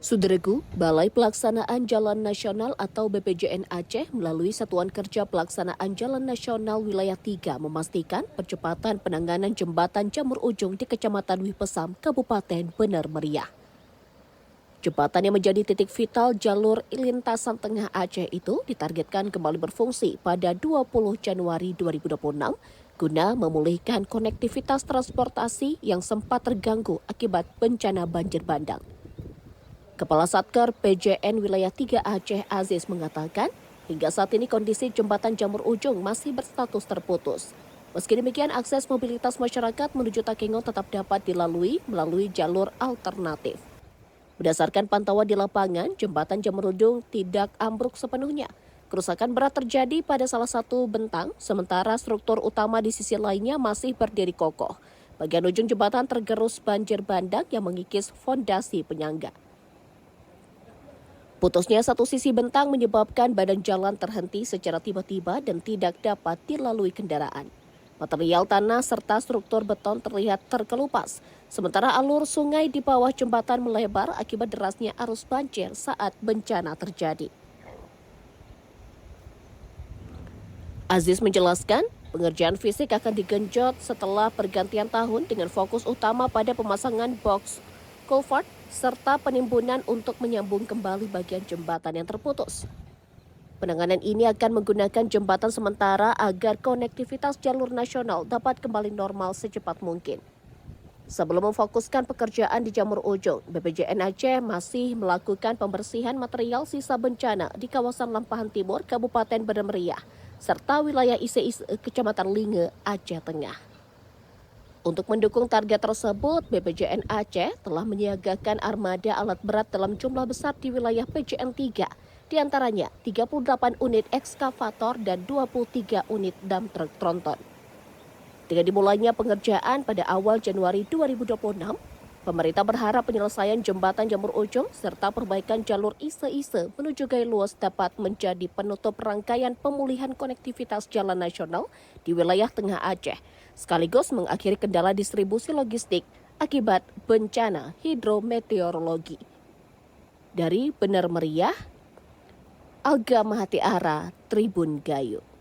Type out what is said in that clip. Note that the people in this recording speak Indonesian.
Suderegu, Balai Pelaksanaan Jalan Nasional atau BPJN Aceh melalui Satuan Kerja Pelaksanaan Jalan Nasional Wilayah 3 memastikan percepatan penanganan jembatan Jamur Ujung di Kecamatan Wipesam, Kabupaten Bener Meriah. Jembatan yang menjadi titik vital jalur lintasan tengah Aceh itu ditargetkan kembali berfungsi pada 20 Januari 2026 guna memulihkan konektivitas transportasi yang sempat terganggu akibat bencana banjir bandang. Kepala Satker PJN Wilayah 3 Aceh Aziz mengatakan, hingga saat ini kondisi jembatan Jamur Ujung masih berstatus terputus. Meski demikian, akses mobilitas masyarakat menuju Takengon tetap dapat dilalui melalui jalur alternatif. Berdasarkan pantauan di lapangan, jembatan Jamur Ujung tidak ambruk sepenuhnya. Kerusakan berat terjadi pada salah satu bentang, sementara struktur utama di sisi lainnya masih berdiri kokoh. Bagian ujung jembatan tergerus banjir bandang yang mengikis fondasi penyangga. Putusnya satu sisi bentang menyebabkan badan jalan terhenti secara tiba-tiba dan tidak dapat dilalui kendaraan. Material tanah serta struktur beton terlihat terkelupas, sementara alur sungai di bawah jembatan melebar akibat derasnya arus banjir saat bencana terjadi. Aziz menjelaskan, pengerjaan fisik akan digenjot setelah pergantian tahun dengan fokus utama pada pemasangan box culvert serta penimbunan untuk menyambung kembali bagian jembatan yang terputus. Penanganan ini akan menggunakan jembatan sementara agar konektivitas jalur nasional dapat kembali normal secepat mungkin. Sebelum memfokuskan pekerjaan di Jamur Ujung, BPJN Aceh masih melakukan pembersihan material sisa bencana di kawasan Lampahan Timur, Kabupaten Bener Meriah, serta wilayah Ise-Ise, Kecamatan Linge, Aceh Tengah. Untuk mendukung target tersebut, BPJN Aceh telah menyiagakan armada alat berat dalam jumlah besar di wilayah PJN 3, di antaranya 38 unit ekskavator dan 23 unit dump truk tronton. Dengan dimulainya pengerjaan pada awal Januari 2026, pemerintah berharap penyelesaian jembatan Jamur Ujung serta perbaikan jalur Ise-Ise menuju Gai Luas dapat menjadi penutup rangkaian pemulihan konektivitas jalan nasional di wilayah Tengah Aceh, sekaligus mengakhiri kendala distribusi logistik akibat bencana hidrometeorologi. Dari Bener Meriah, Alga Mahati Ara, Tribun Gayo.